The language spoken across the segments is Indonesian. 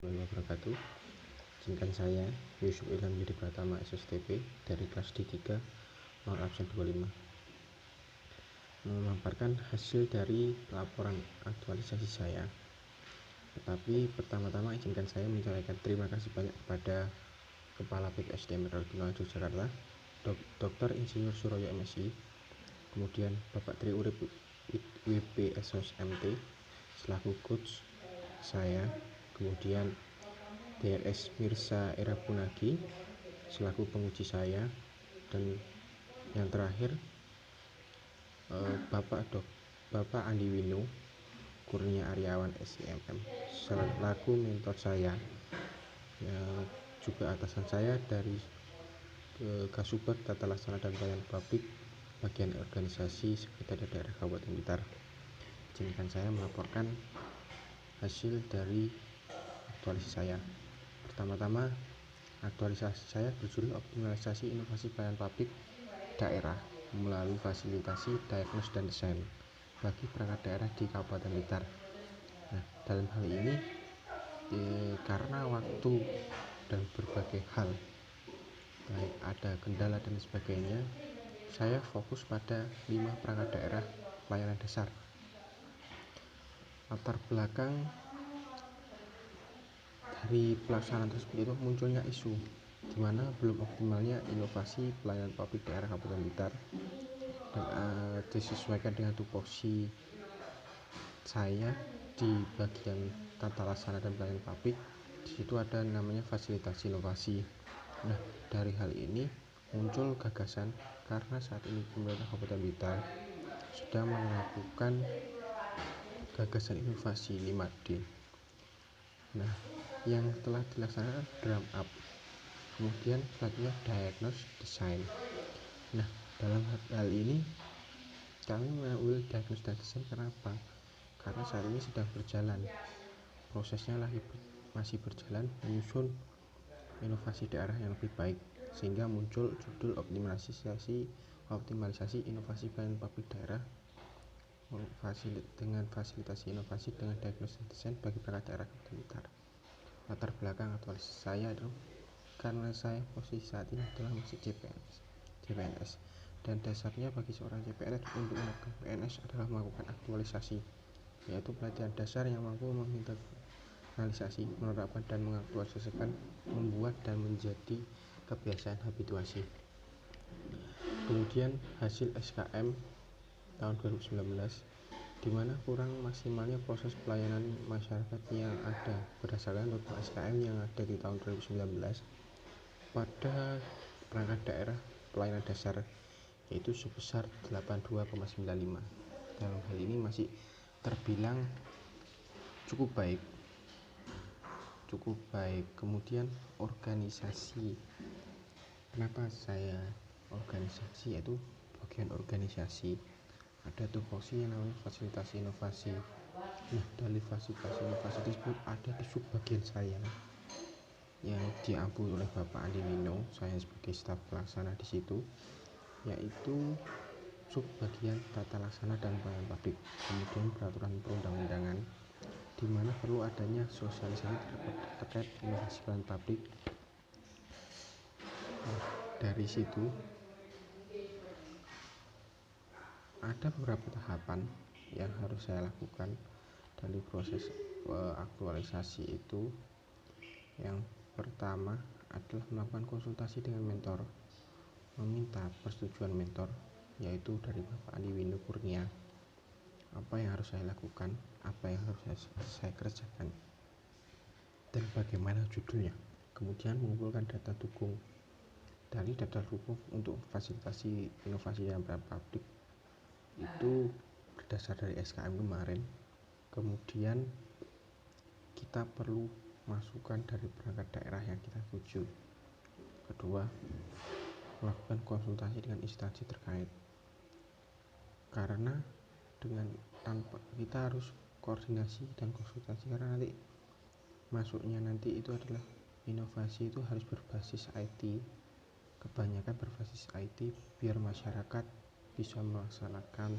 Wabarakatuh. Izinkan saya Yusuf Ilham Yudi Pratama SSTP dari kelas D3 nomor absen 25 memaparkan hasil dari laporan aktualisasi saya. Tetapi pertama-tama izinkan saya menyampaikan terima kasih banyak kepada Kepala PIK SDM Metropolitan Yogyakarta, Dr. Insinyur Suroyo MSI, kemudian Bapak Tri Urip WPSOS MT selaku coach saya, kemudian DLS Mirsa Erapunagi selaku penguji saya, dan yang terakhir Bapak Andi Wino Kurnia Aryawan SIMM selaku mentor saya, yang juga atasan saya dari Kasubag Tata Laksana dan Pelayanan Publik bagian organisasi Sekretariat Daerah Kabupaten Blitar. Izinkan saya melaporkan hasil dari aktualisasi saya. Pertama-tama, aktualisasi saya berjudul optimalisasi inovasi pelayanan publik daerah melalui fasilitasi diagnos dan desain bagi perangkat daerah di Kabupaten Blitar. Nah, dalam hal ini karena waktu dan berbagai hal, baik ada kendala dan sebagainya, saya fokus pada 5 perangkat daerah pelayanan dasar. Latar belakang dari pelaksanaan tersebut itu munculnya isu di mana belum optimalnya inovasi pelayanan publik daerah Kabupaten Blitar, dan disesuaikan dengan tupoksi saya di bagian tata laksana dan pelayanan publik. Di situ ada namanya fasilitasi inovasi. Nah, dari hal ini muncul gagasan karena saat ini pemerintah Kabupaten Blitar sudah melakukan gagasan inovasi 5D. Nah, yang telah dilaksanakan drum up, kemudian selanjutnya diagnose design. Nah, dalam hal ini kami mengambil diagnose dan desain kenapa? Karena saat ini sedang berjalan prosesnya, masih berjalan menyusun inovasi daerah yang lebih baik, sehingga muncul judul optimalisasi inovasi pelayanan publik daerah dengan fasilitasi inovasi dengan diagnosis dan desain bagi perangkat daerah Kabupaten Blitar. Latar belakang aktualisasi saya adalah karena saya posisi saat ini adalah masih CPNS, dan dasarnya bagi seorang CPNS untuk melakukan PNS adalah melakukan aktualisasi, yaitu pelatihan dasar yang mampu menginternalisasi, menerapkan dan mengaktualisasikan, membuat dan menjadi kebiasaan habituasi. Kemudian hasil SKM tahun 2019, di mana kurang maksimalnya proses pelayanan masyarakat yang ada berdasarkan total SKM yang ada di tahun 2019 pada perangkat daerah pelayanan dasar, yaitu sebesar 82,95. Dalam hal ini masih terbilang cukup baik. Kemudian organisasi, kenapa saya organisasi, yaitu bagian organisasi ada tupoksi yang namanya fasilitasi inovasi. Nah, dari fasilitasi inovasi tersebut ada di subbagian saya yang diampu oleh Bapak Andi Wino, saya sebagai staf pelaksana di situ, yaitu subbagian tata laksana dan pelayanan publik, kemudian peraturan perundang-undangan, di mana perlu adanya sosialisasi terkait inovasi pelayanan publik. Nah, dari situ ada beberapa tahapan yang harus saya lakukan dari proses aktualisasi itu. Yang pertama adalah melakukan konsultasi dengan mentor, meminta persetujuan mentor, yaitu dari Bapak Andi Wino Kurnia, apa yang harus saya lakukan, apa yang harus saya kerjakan, dan bagaimana judulnya. Kemudian mengumpulkan data dukung. Dari data dukung untuk fasilitasi inovasi dan pelayanan publik itu berdasar dari SKM kemarin. Kemudian kita perlu masukan dari perangkat daerah yang kita tuju. Kedua, melakukan konsultasi dengan instansi terkait, karena tanpa kita harus koordinasi dan konsultasi, karena nanti itu adalah inovasi itu harus berbasis IT, kebanyakan berbasis IT, biar masyarakat bisa melaksanakan,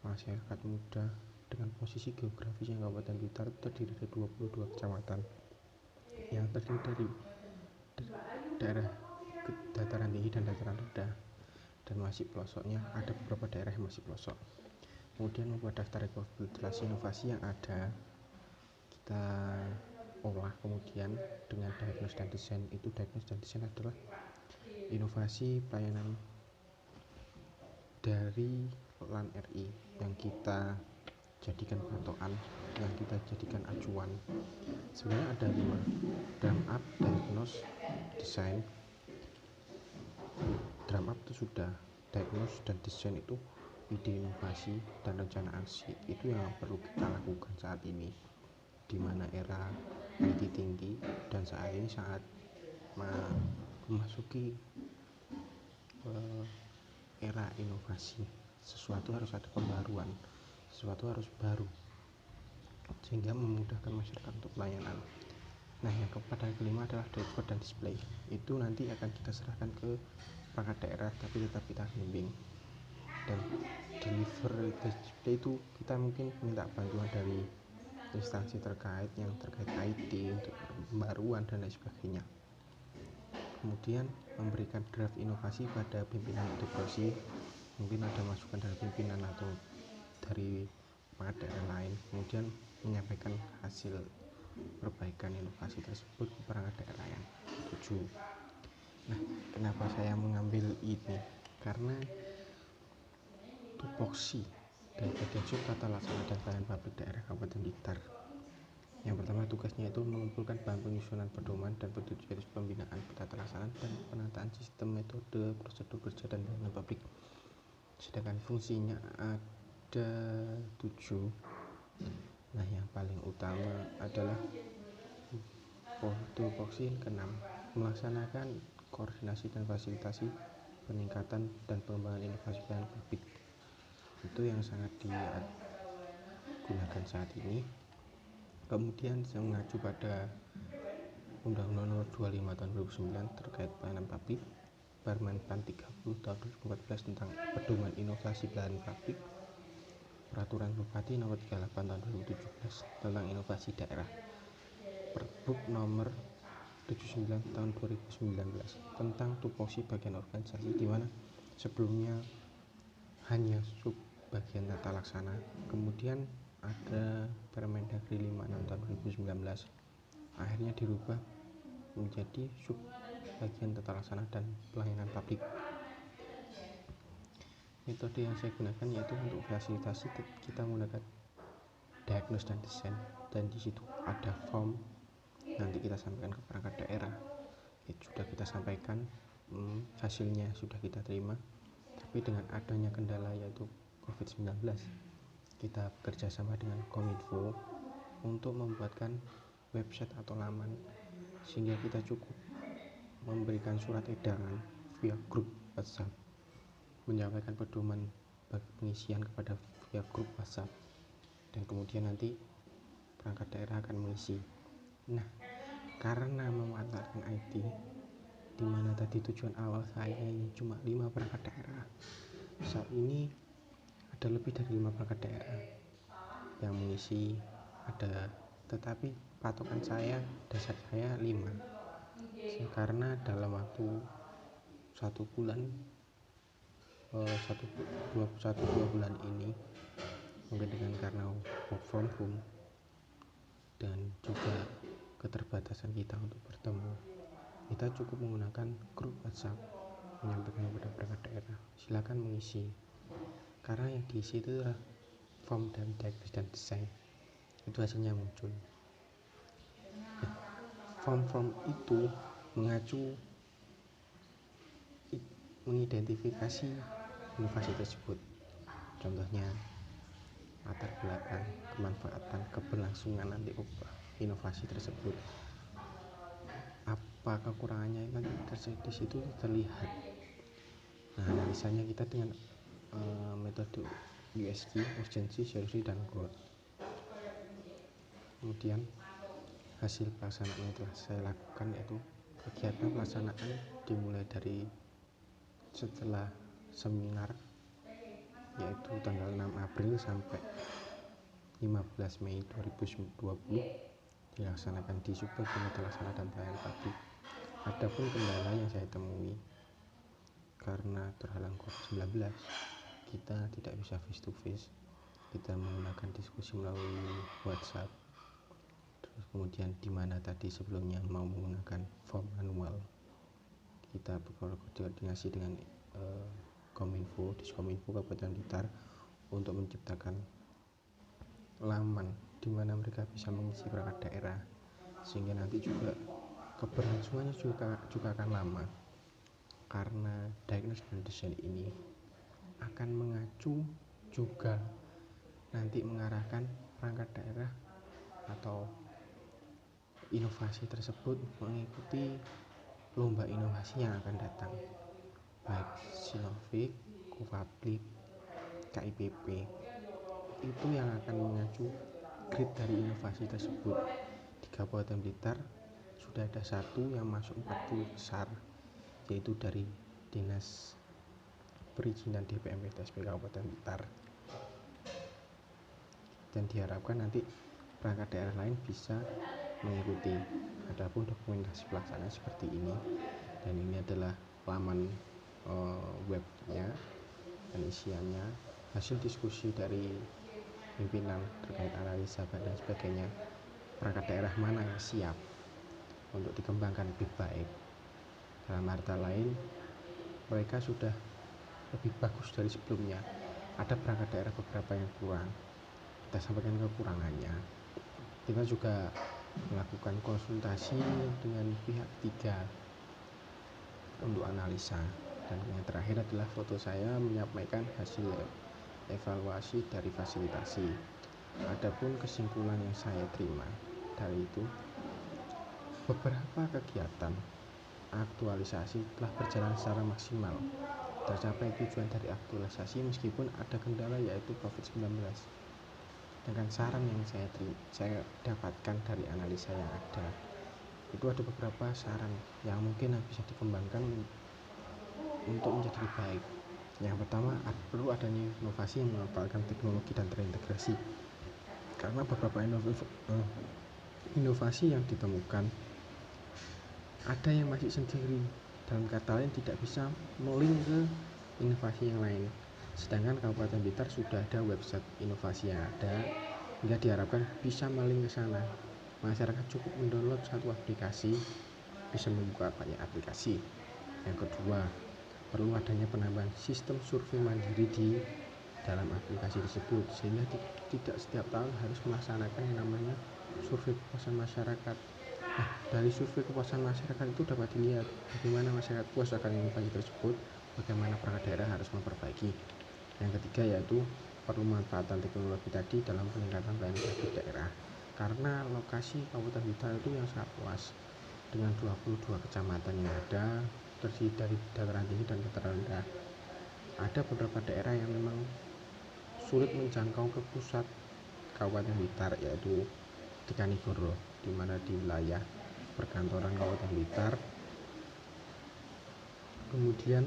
masyarakat muda dengan posisi geografis yang Kabupaten Blitar terdiri dari 22 kecamatan. terdiri dari daerah dataran tinggi dan dataran rendah, dan masih pelosoknya ada beberapa daerah yang masih pelosok. Kemudian membuat daftar rekapitulasi inovasi yang ada, kita olah kemudian dengan diagnosis dan desain. Itu diagnosis dan desain adalah inovasi pelayanan dari LAN RI yang kita jadikan patokan, yang kita jadikan acuan. Sebenarnya ada 5: drum up, diagnose, desain. Drum up itu sudah, diagnose dan desain itu ide inovasi dan rencana aksi. Itu yang perlu kita lakukan saat ini, di mana era IT tinggi dan saat ini saat memasuki era inovasi. Sesuatu harus ada pembaruan, sesuatu harus baru, sehingga memudahkan masyarakat untuk pelayanan. Nah, yang kelima adalah dashboard dan display. Itu nanti akan kita serahkan ke perangkat daerah, tapi tetap kita bimbing. Dan deliver display itu kita mungkin minta bantuan dari instansi terkait yang terkait IT untuk pembaruan dan lain sebagainya. Kemudian memberikan draft inovasi pada pimpinan integrasi, mungkin ada masukan dari pimpinan atau dari perangkat daerah lain, kemudian menyampaikan hasil perbaikan inovasi tersebut ke perangkat daerah yang tuju. Nah, kenapa saya mengambil ini? Karena tupoksi dan bagian sub tata laksana dan pelayanan publik daerah Kabupaten Blitar. Yang pertama, tugasnya itu mengumpulkan bahan penyusunan pedoman dan petunjuk garis pembinaan, tata laksana dan penataan sistem, metode, prosedur kerja dan pelayanan publik. Sedangkan fungsinya ada 7. Nah, yang paling utama adalah tupoksi ke-6, melaksanakan koordinasi dan fasilitasi peningkatan dan pengembangan inovasi pelayanan publik. Itu yang sangat digunakan saat ini. Kemudian saya mengacu pada Undang-Undang Nomor 25 Tahun 2009 terkait pelayanan publik, Permen Pan 30 Tahun 2014 tentang pedoman inovasi pelayanan publik, Peraturan Bupati Nomor 38 Tahun 2017 tentang inovasi daerah, Perbuk Nomor 79 Tahun 2019 tentang tupoksi bagian organisasi, di mana sebelumnya hanya sub bagian tata laksana. Kemudian ada Permendagri 56 tahun 2019, akhirnya dirubah menjadi sub bagian tata laksana dan pelayanan publik. Metode yang saya gunakan yaitu untuk fasilitasi kita menggunakan diagnosis dan desain, dan di situ ada form, nanti kita sampaikan ke perangkat daerah. Itu sudah kita sampaikan, hasilnya sudah kita terima, tapi dengan adanya kendala yaitu COVID-19, kita bekerja sama dengan Kominfo untuk membuatkan website atau laman, sehingga kita cukup memberikan surat edaran via grup WhatsApp, menyampaikan pedoman bagi pengisian kepada via grup WhatsApp, dan kemudian nanti perangkat daerah akan mengisi. Nah, karena memanfaatkan IT, di mana tadi tujuan awal saya ini cuma 5 perangkat daerah, saat ini ada lebih dari 5 perangkat daerah yang mengisi, tetapi patokan saya, dasar saya 5, karena dalam waktu 1 bulan 1-2 bulan ini, mungkin dengan karena work from home dan juga keterbatasan kita untuk bertemu, kita cukup menggunakan grup WhatsApp, menyampaikan kepada perangkat daerah silakan mengisi, karena yang diisi itu adalah form dan diagnosis dan desain. Itu hasilnya muncul. Nah, form itu mengidentifikasi inovasi tersebut, contohnya latar belakang, kemanfaatan, keberlangsungan nanti inovasi tersebut, apa kekurangannya kan di situ terlihat. Nah, misalnya kita dengan metode USG, urgency, solusi, dan growth. Kemudian hasil pelaksanaan yang telah saya lakukan yaitu kegiatan pelaksanaan dimulai dari setelah seminar, yaitu tanggal 6 April sampai 15 Mei 2020, dilaksanakan di Super Komite Laksana dan Pelayanan Publik. Adapun kendala yang saya temui karena terhalang COVID-19, kita tidak bisa face to face, kita menggunakan diskusi melalui WhatsApp. Terus kemudian di mana tadi sebelumnya mau menggunakan form manual, kita berkoordinasi dengan Kominfo, Diskominfo Kabupaten Blitar untuk menciptakan laman di mana mereka bisa mengisi perangkat daerah, sehingga nanti juga keberlangsungannya juga akan lama, karena diagnosis dan desain ini akan mengacu juga nanti mengarahkan perangkat daerah atau inovasi tersebut mengikuti lomba inovasi yang akan datang, baik Sinovac, Covablip, KIPP, itu yang akan mengacu grid dari inovasi tersebut. Di Kabupaten Blitar sudah ada satu yang masuk 40 besar, yaitu dari Dinas Perizinan DPM PTSP Kabupaten Blitar, dan diharapkan nanti perangkat daerah lain bisa mengikuti. Adapun dokumentasi pelaksanaan seperti ini, dan ini adalah laman webnya dan isiannya hasil diskusi dari pimpinan terkait analisa dan sebagainya, perangkat daerah mana yang siap untuk dikembangkan lebih baik. Dalam arti lain, mereka sudah lebih bagus dari sebelumnya. Ada perangkat daerah beberapa yang kurang, kita sampaikan kekurangannya. Kita juga melakukan konsultasi dengan pihak ketiga untuk analisa, dan yang terakhir adalah foto saya menyampaikan hasil evaluasi dari fasilitasi. Adapun kesimpulan yang saya terima dari itu, beberapa kegiatan aktualisasi telah berjalan secara maksimal, tercapai tujuan dari aktualisasi meskipun ada kendala yaitu COVID-19. Dengan saran yang saya dapatkan dari analisa yang ada, itu ada beberapa saran yang mungkin bisa dikembangkan untuk menjadi lebih baik. Yang pertama, perlu adanya inovasi yang memanfaatkan teknologi dan terintegrasi, karena beberapa inovasi yang ditemukan ada yang masih sendiri, dalam kata lain tidak bisa melink ke inovasi yang lain. Sedangkan Kabupaten Blitar sudah ada website inovasi yang ada, hingga diharapkan bisa melink ke sana. Masyarakat cukup mendownload satu aplikasi, bisa membuka banyak aplikasi. Yang kedua, perlu adanya penambahan sistem survei mandiri di dalam aplikasi tersebut, sehingga tidak setiap tahun harus melaksanakan yang namanya survei kepuasan masyarakat. Nah, dari survei kepuasan masyarakat itu dapat dilihat bagaimana masyarakat puas akan inovasi tersebut, bagaimana perangkat daerah harus memperbaiki. Yang ketiga yaitu perlu manfaatan teknologi tadi dalam peningkatan pelayanan publik daerah, karena lokasi Kabupaten Blitar itu yang sangat luas dengan 22 kecamatan yang ada, terdiri dari dataran tinggi dan dataran rendah. Ada beberapa daerah yang memang sulit menjangkau ke pusat Kabupaten Blitar, yaitu di Kanigoro, di mana di wilayah perkantoran Kabupaten Blitar. Kemudian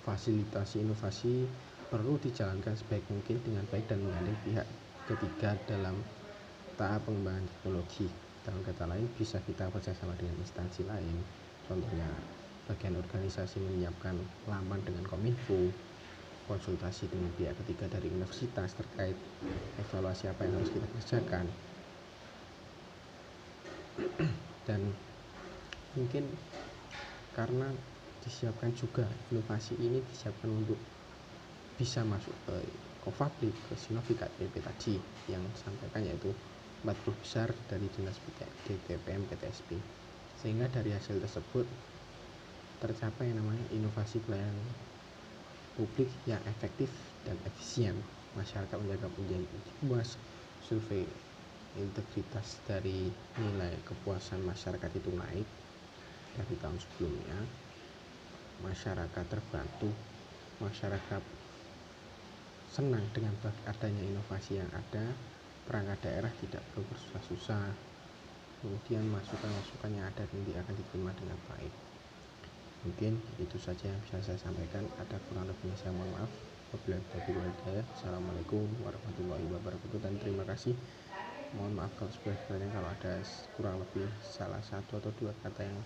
fasilitasi inovasi perlu dijalankan sebaik mungkin dengan baik dan menggandeng pihak ketiga dalam tahap pengembangan teknologi. Dalam kata lain, bisa kita bekerjasama dengan instansi lain, contohnya bagian organisasi menyiapkan laman dengan Kominfo, konsultasi dengan pihak ketiga dari universitas terkait evaluasi apa yang harus kita kerjakan, dan mungkin karena disiapkan juga inovasi ini disiapkan untuk bisa masuk ke Covablip, ke Sinovac, KIPP tadi yang sampaikan, yaitu 40 besar dari Dinas DPM PTSP, sehingga dari hasil tersebut tercapai yang namanya inovasi pelayanan publik yang efektif dan efisien. Masyarakat menjaga menjadi puas, survei integritas dari nilai kepuasan masyarakat itu naik dari tahun sebelumnya. Masyarakat terbantu, masyarakat senang dengan adanya inovasi yang ada, perangkat daerah tidak perlu bersusah-susah, kemudian masukan-masukan yang ada nanti akan diterima dengan baik. Mungkin itu saja yang bisa saya sampaikan, ada kurang lebihnya saya mohon maaf. Wabillahi taufiq wal hidayah. Assalamualaikum warahmatullahi wabarakatuh, dan terima kasih Mohon maaf kalau sebenarnya kalau ada kurang lebih salah satu atau dua kata yang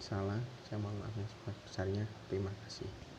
salah, saya mohon maaf yang sebesar-besarnya. Terima kasih.